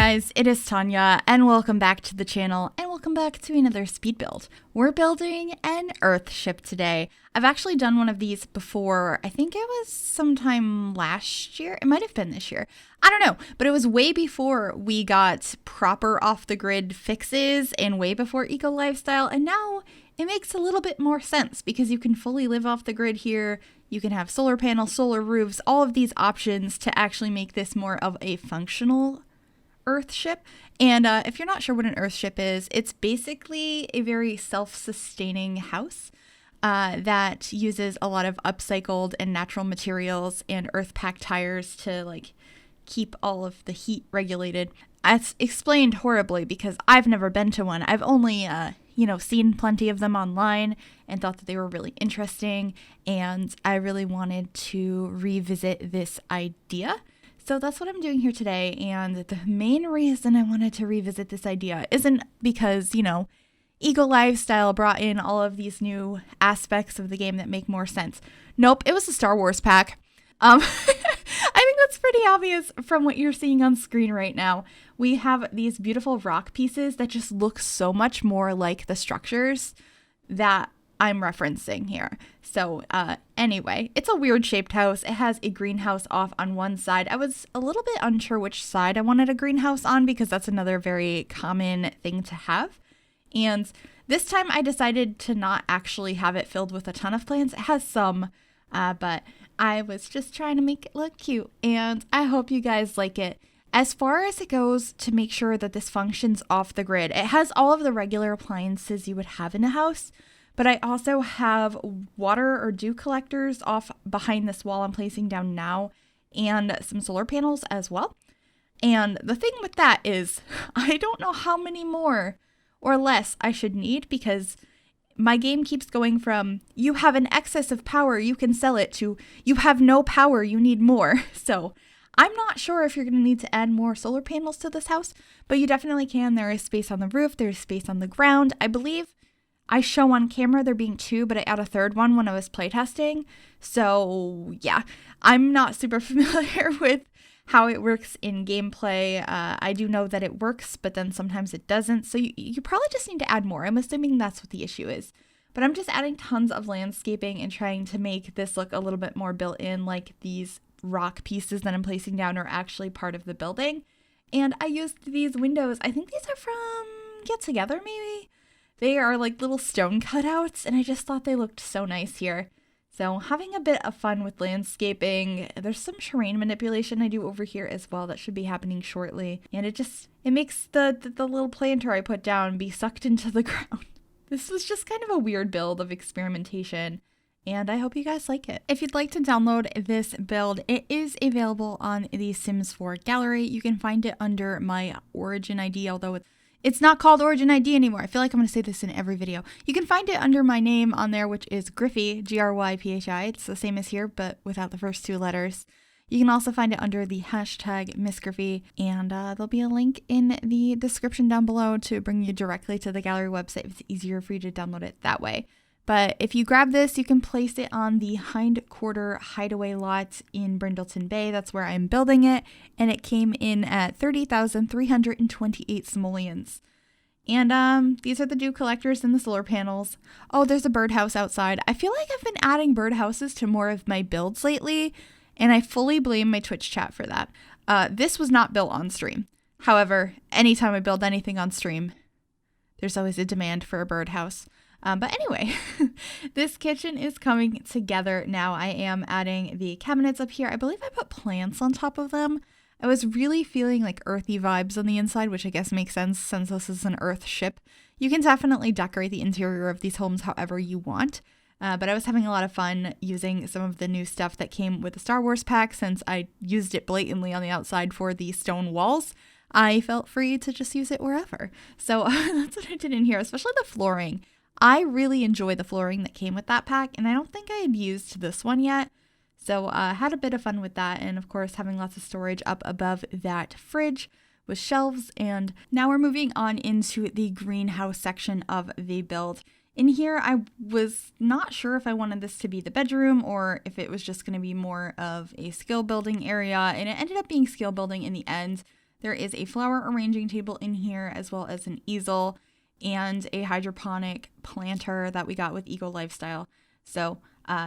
guys, it is Tanya, and welcome back to the channel, and welcome back to another speed build. We're building an Earthship today. I've actually done one of these before. I think it was sometime last year. It might have been this year. I don't know, but it was way before we got proper off-the-grid fixes and way before eco lifestyle, and now it makes a little bit more sense because you can fully live off the grid here. You can have solar panels, solar roofs, all of these options to actually make this more of a functional Earthship. And if you're not sure what an Earthship is, it's basically a very self-sustaining house that uses a lot of upcycled and natural materials and earth pack tires to like keep all of the heat regulated. It's explained horribly because I've never been to one. I've only seen plenty of them online and thought that they were really interesting, and I really wanted to revisit this idea. So that's what I'm doing here today, and the main reason I wanted to revisit this idea isn't because, eco lifestyle brought in all of these new aspects of the game that make more sense. Nope, it was a Star Wars pack. I think that's pretty obvious from what you're seeing on screen right now. We have these beautiful rock pieces that just look so much more like the structures that I'm referencing here. So anyway, it's a weird shaped house. It has a greenhouse off on one side. I was a little bit unsure which side I wanted a greenhouse on because that's another very common thing to have. And this time I decided to not actually have it filled with a ton of plants. It has some, but I was just trying to make it look cute, and I hope you guys like it. As far as it goes to make sure that this functions off the grid, it has all of the regular appliances you would have in a house, but I also have water or dew collectors off behind this wall I'm placing down now, and some solar panels as well. And the thing with that is I don't know how many more or less I should need, because my game keeps going from you have an excess of power, you can sell it, to you have no power, you need more. So I'm not sure if you're going to need to add more solar panels to this house, but you definitely can. There is space on the roof, there's space on the ground. I believe I show on camera there being two, but I add a third one when I was playtesting. So yeah, I'm not super familiar with how it works in gameplay. I do know that it works, but then sometimes it doesn't. So you probably just need to add more. I'm assuming that's what the issue is. But I'm just adding tons of landscaping and trying to make this look a little bit more built in, like these rock pieces that I'm placing down are actually part of the building. And I used these windows. I think these are from Get Together, maybe? They are like little stone cutouts, and I just thought they looked so nice here. So having a bit of fun with landscaping. There's some terrain manipulation I do over here as well that should be happening shortly. And it makes the little planter I put down be sucked into the ground. This was just kind of a weird build of experimentation, and I hope you guys like it. If you'd like to download this build, it is available on the Sims 4 gallery. You can find it under my Origin ID, although it's not called Origin ID anymore. I feel like I'm going to say this in every video. You can find it under my name on there, which is Gryphi, Gryphi. It's the same as here, but without the first two letters. You can also find it under the hashtag MissGryphi, and there'll be a link in the description down below to bring you directly to the gallery website if it's easier for you to download it that way. But if you grab this, you can place it on the Hindquarter Hideaway lot in Brindleton Bay. That's where I'm building it, and it came in at 30,328 simoleons. And these are the dew collectors and the solar panels. Oh, there's a birdhouse outside. I feel like I've been adding birdhouses to more of my builds lately, and I fully blame my Twitch chat for that. This was not built on stream. However, anytime I build anything on stream, there's always a demand for a birdhouse. But anyway, this kitchen is coming together now. I am adding the cabinets up here. I believe I put plants on top of them. I was really feeling like earthy vibes on the inside, which I guess makes sense since this is an Earthship. You can definitely decorate the interior of these homes however you want. But I was having a lot of fun using some of the new stuff that came with the Star Wars pack since I used it blatantly on the outside for the stone walls. I felt free to just use it wherever. So that's what I did in here, especially the flooring. I really enjoy the flooring that came with that pack, and I don't think I had used this one yet. So I had a bit of fun with that, and of course having lots of storage up above that fridge with shelves. And now we're moving on into the greenhouse section of the build. In here, I was not sure if I wanted this to be the bedroom or if it was just going to be more of a skill building area, and it ended up being skill building in the end. There is a flower arranging table in here, as well as an easel and a hydroponic planter that we got with Eco Lifestyle. So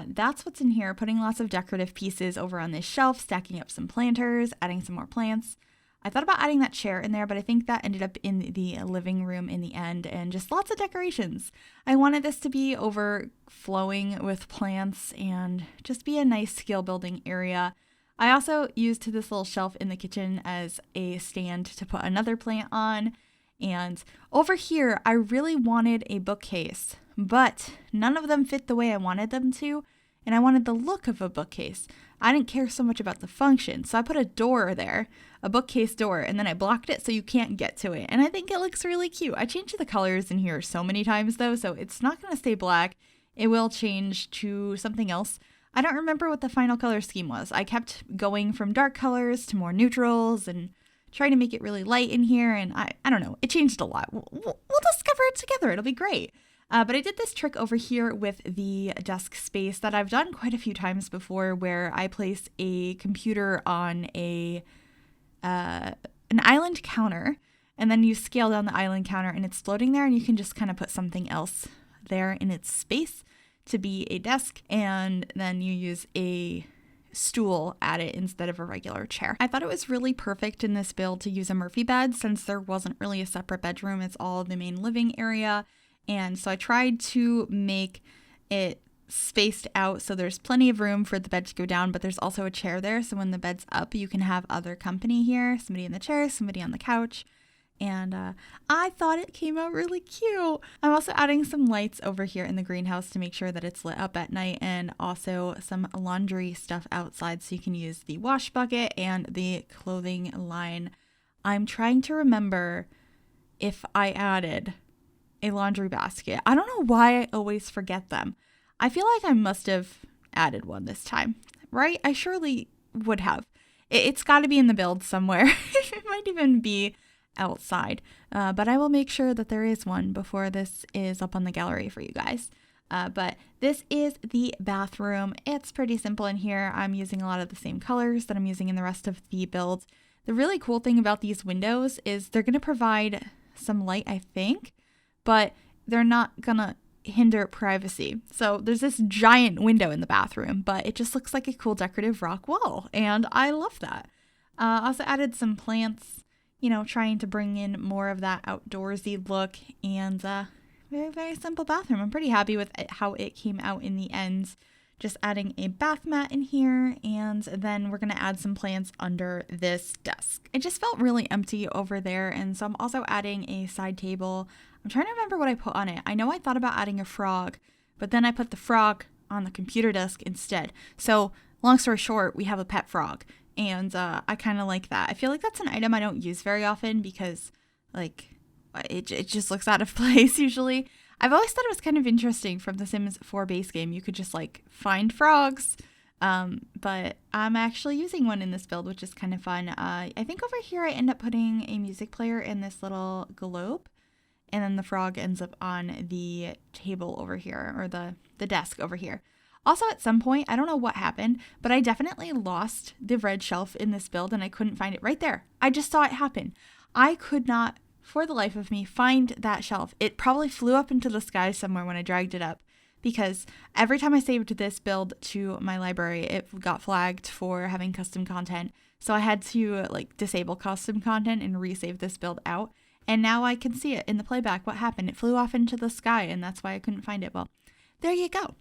that's what's in here. Putting lots of decorative pieces over on this shelf, stacking up some planters, adding some more plants. I thought about adding that chair in there, but I think that ended up in the living room in the end, and just lots of decorations. I wanted this to be overflowing with plants and just be a nice skill building area. I also used this little shelf in the kitchen as a stand to put another plant on. And over here, I really wanted a bookcase, but none of them fit the way I wanted them to, and I wanted the look of a bookcase. I didn't care so much about the function, so I put a door there, a bookcase door, and then I blocked it so you can't get to it, and I think it looks really cute. I changed the colors in here so many times though, so it's not going to stay black. It will change to something else. I don't remember what the final color scheme was. I kept going from dark colors to more neutrals and trying to make it really light in here, and I don't know. It changed a lot. We'll discover it together. It'll be great. But I did this trick over here with the desk space that I've done quite a few times before, where I place a computer on an island counter, and then you scale down the island counter and it's floating there, and you can just kind of put something else there in its space to be a desk, and then you use a stool at it instead of a regular chair. I thought it was really perfect in this build to use a Murphy bed, since there wasn't really a separate bedroom. It's all the main living area. And so I tried to make it spaced out so there's plenty of room for the bed to go down, but there's also a chair there. So when the bed's up, you can have other company here, somebody in the chair, somebody on the couch. And I thought it came out really cute. I'm also adding some lights over here in the greenhouse to make sure that it's lit up at night, and also some laundry stuff outside so you can use the wash bucket and the clothing line. I'm trying to remember if I added a laundry basket. I don't know why I always forget them. I feel like I must have added one this time, right? I surely would have. It's got to be in the build somewhere. It might even be outside, but I will make sure that there is one before this is up on the gallery for you guys. But this is the bathroom. It's pretty simple in here. I'm using a lot of the same colors that I'm using in the rest of the build. The really cool thing about these windows is they're going to provide some light, I think, but they're not gonna hinder privacy. So there's this giant window in the bathroom, but it just looks like a cool decorative rock wall, and I love that. Also added some plants, trying to bring in more of that outdoorsy look, and very, very simple bathroom. I'm pretty happy with how it came out in the end. Just adding a bath mat in here, and then we're going to add some plants under this desk. It just felt really empty over there, and so I'm also adding a side table. I'm trying to remember what I put on it. I know I thought about adding a frog, but then I put the frog on the computer desk instead. So long story short, we have a pet frog, and I kind of like that. I feel like that's an item I don't use very often because it just looks out of place usually. I've always thought it was kind of interesting from the Sims 4 base game. You could just find frogs, but I'm actually using one in this build, which is kind of fun. I think over here I end up putting a music player in this little globe, and then the frog ends up on the table over here, or the desk over here. Also, at some point, I don't know what happened, but I definitely lost the red shelf in this build, and I couldn't find it right there. I just saw it happen. I could not, for the life of me, find that shelf. It probably flew up into the sky somewhere when I dragged it up, because every time I saved this build to my library, it got flagged for having custom content. So I had to disable custom content and resave this build out. And now I can see it in the playback. What happened? It flew off into the sky, and that's why I couldn't find it. Well, there you go.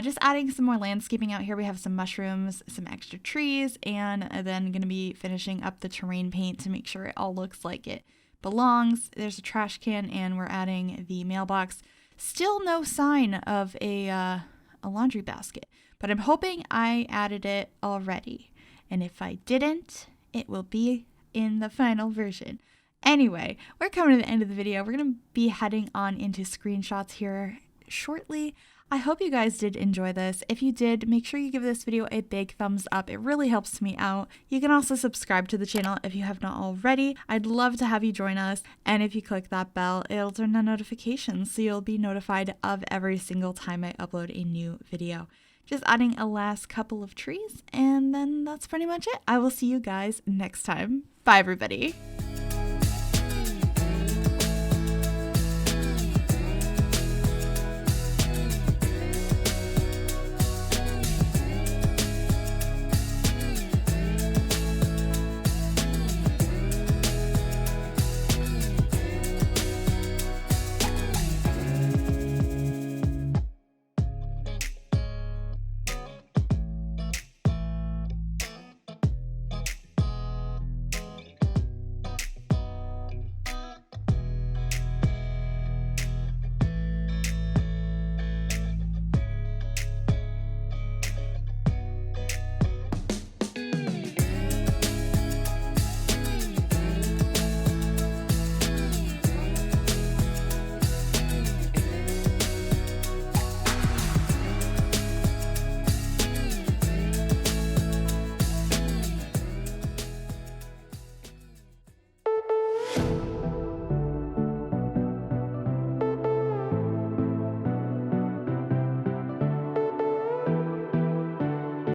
Just adding some more landscaping out here. We have some mushrooms, some extra trees, and then going to be finishing up the terrain paint to make sure it all looks like it belongs. There's a trash can, and we're adding the mailbox. Still no sign of a laundry basket, but I'm hoping I added it already. And if I didn't, it will be in the final version. Anyway, we're coming to the end of the video. We're going to be heading on into screenshots here shortly. I hope you guys did enjoy this. If you did, make sure you give this video a big thumbs up. It really helps me out. You can also subscribe to the channel if you have not already. I'd love to have you join us. And if you click that bell, it'll turn on notifications so you'll be notified of every single time I upload a new video. Just adding a last couple of trees, and then that's pretty much it. I will see you guys next time. Bye, everybody.